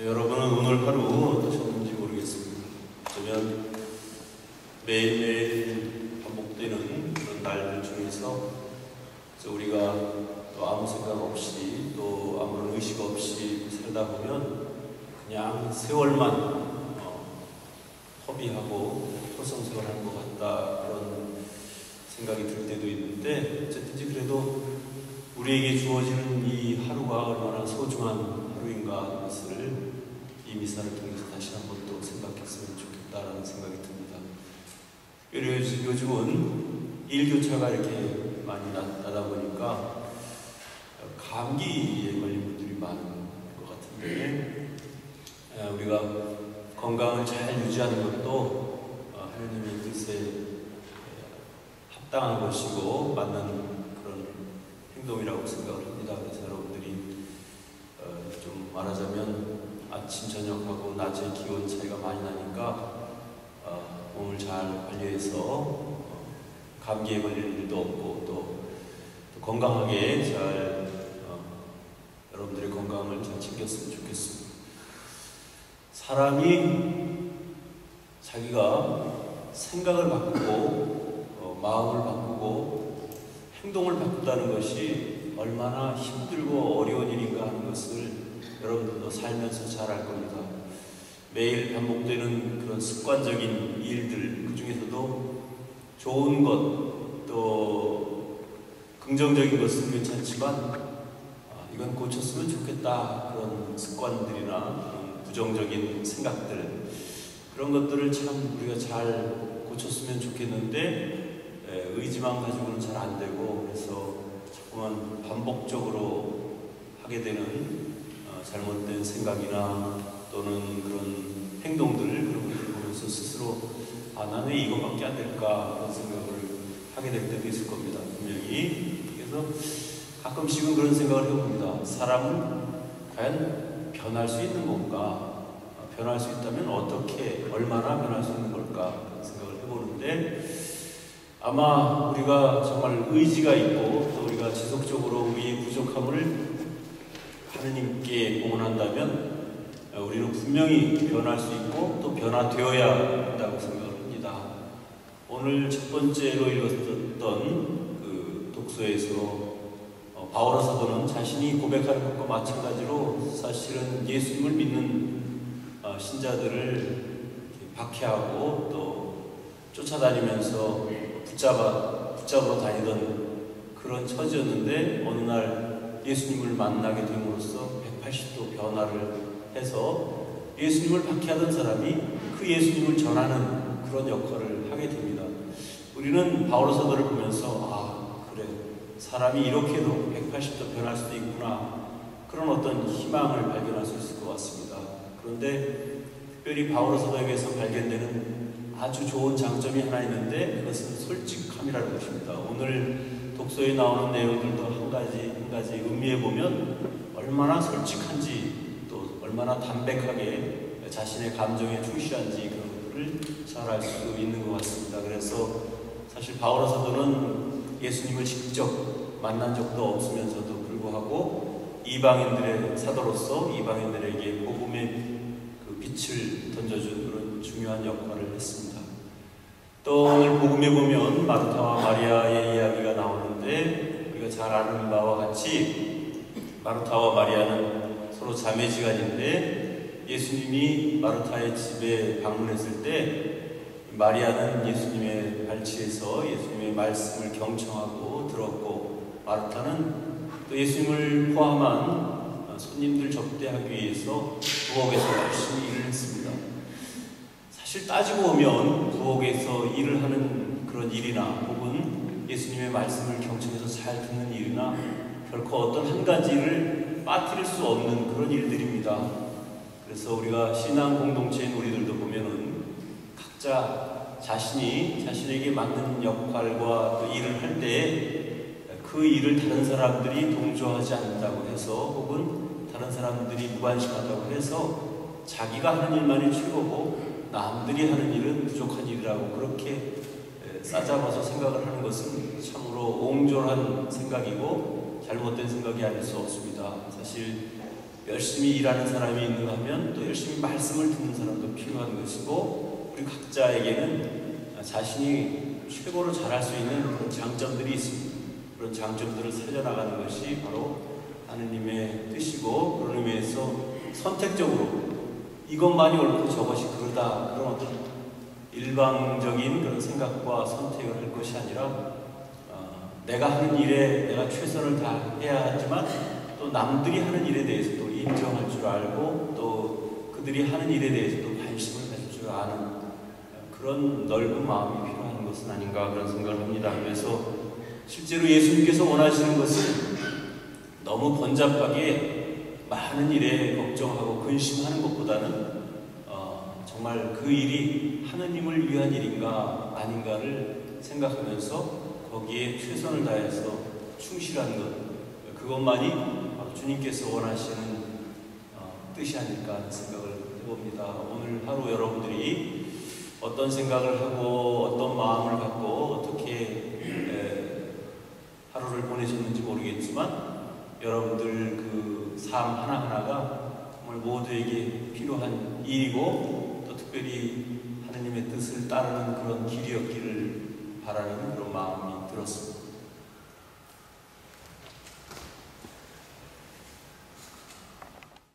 여러분은 오늘 하루 어떠셨는지 모르겠습니다. 어쩌면 매일매일 반복되는 그런 날들 중에서 우리가 또 아무 생각 없이 또 아무런 의식 없이 살다 보면 그냥 세월만 허비하고 허송세월한 것 같다, 그런 생각이 들 때도 있는데, 어쨌든지 그래도 우리에게 주어지는 이 하루가 얼마나 소중한 하루인가 하는 것을 이 미사를 통해서 다시 한번 또 생각했으면 좋겠다라는 생각이 듭니다. 요즘은 일교차가 이렇게 많이 나다 보니까 감기에 걸린 분들이 많은 것 같은데, 우리가 건강을 잘 유지하는 것도 하나님의 뜻에 합당한 것이고 맞는 그런 행동이라고 생각을 합니다. 그래서 여러분들이 좀 말하자면 아침 저녁하고 낮의 기온 차이가 많이 나니까 몸을 잘 관리해서 감기에 걸릴 일도 없고 또 건강하게 잘 여러분들의 건강을 잘 챙겼으면 좋겠습니다. 사람이 자기가 생각을 바꾸고 마음을 바꾸고 행동을 바꾼다는 것이 얼마나 힘들고 어려운 일인가 하는 것을 여러분들도 살면서 잘 알 겁니다. 매일 반복되는 그런 습관적인 일들, 그 중에서도 좋은 것, 또 긍정적인 것은 괜찮지만 이건 고쳤으면 좋겠다, 그런 습관들이나 그런 부정적인 생각들, 그런 것들을 참 우리가 잘 고쳤으면 좋겠는데 의지만 가지고는 잘 안 되고, 그래서 자꾸만 반복적으로 하게 되는 잘못된 생각이나 또는 그런 행동들, 그런 것들을 보면서 스스로 나는 왜 이것밖에 안 될까, 그런 생각을 하게 될 때도 있을 겁니다. 분명히. 그래서 가끔씩은 그런 생각을 해봅니다. 사람은 과연 변할 수 있는 건가? 변할 수 있다면 어떻게, 얼마나 변할 수 있는 걸까? 그런 생각을 해보는데, 아마 우리가 정말 의지가 있고 또 우리가 지속적으로 우리의 부족함을 하느님께 공헌한다면 우리는 분명히 변할 수 있고 또 변화되어야 한다고 생각을 합니다. 오늘 첫 번째로 읽었던 그 독서에서 바오로 사도는 자신이 고백하는 것과 마찬가지로 사실은 예수님을 믿는 신자들을 박해하고 또 쫓아다니면서 붙잡으러 다니던 그런 처지였는데, 어느 날 예수님을 만나게 됨으로써 180도 변화를 해서 예수님을 박해하던 사람이 그 예수님을 전하는 그런 역할을 하게 됩니다. 우리는 바오로 사도를 보면서 그래, 사람이 이렇게도 180도 변할 수도 있구나, 그런 어떤 희망을 발견할 수 있을 것 같습니다. 그런데 특별히 바오로 사도에게서 발견되는 아주 좋은 장점이 하나 있는데, 그것은 솔직함이라는 것입니다. 오늘 독서에 나오는 내용들도 한 가지 음미해 보면 얼마나 솔직한지, 또 얼마나 담백하게 자신의 감정에 충실한지, 그런 것들을 잘 알 수 있는 것 같습니다. 그래서 사실 바오로 사도는 예수님을 직접 만난 적도 없으면서도 불구하고 이방인들의 사도로서 이방인들에게 복음의 그 빛을 던져준 그런 중요한 역할을 했습니다. 또 오늘 복음에 보면 마르타와 마리아의 이야기가 나오는데, 우리가 잘 아는 바와 같이 마르타와 마리아는 서로 자매지간인데, 예수님이 마르타의 집에 방문했을 때 마리아는 예수님의 발치에서 예수님의 말씀을 경청하고 들었고, 마르타는 또 예수님을 포함한 손님들 접대하기 위해서 부엌에서 열심히 일을 했습니다. 사실 따지고 보면 부엌에서 일을 하는 그런 일이나 혹은 예수님의 말씀을 경청해서 잘 듣는 일이나 결코 어떤 한 가지를 빠뜨릴 수 없는 그런 일들입니다. 그래서 우리가 신앙 공동체인 우리들도 보면은 각자 자신에게 맞는 역할과 또 일을 할 때 그 일을 다른 사람들이 동조하지 않는다고 해서, 혹은 다른 사람들이 무관심하다고 해서 자기가 하는 일만이 최고고 남들이 하는 일은 부족한 일이라고 그렇게 싸잡아서 생각을 하는 것은 참으로 옹졸한 생각이고 잘못된 생각이 아닐 수 없습니다. 사실 열심히 일하는 사람이 있는가 하면 또 열심히 말씀을 듣는 사람도 필요한 것이고, 우리 각자에게는 자신이 최고로 잘할 수 있는 그런 장점들이 있습니다. 그런 장점들을 살려나가는 것이 바로 하느님의 뜻이고, 그런 의미에서 선택적으로 이것만이 옳고 저것이 그러다, 그런 어떤 일방적인 그런 생각과 선택을 할 것이 아니라 내가 하는 일에 내가 최선을 다해야 하지만 또 남들이 하는 일에 대해서도 인정할 줄 알고 또 그들이 하는 일에 대해서도 관심을 가질 줄 아는 그런 넓은 마음이 필요한 것은 아닌가, 그런 생각을 합니다. 그래서 실제로 예수님께서 원하시는 것은 너무 번잡하게 많은 일에 걱정하고 근심하는 것보다는 정말 그 일이 하느님을 위한 일인가 아닌가를 생각하면서 거기에 최선을 다해서 충실한 것, 그것만이 바로 주님께서 원하시는 뜻이 아닐까 하는 생각을 해봅니다. 오늘 하루 여러분들이 어떤 생각을 하고 어떤 마음을 갖고 어떻게 하루를 보내셨는지 모르겠지만 여러분들 그 삶 하나하나가 정말 모두에게 필요한 일이고 또 특별히 하느님의 뜻을 따르는 그런 길이었기를 바라는 그런 마음이 들었습니다.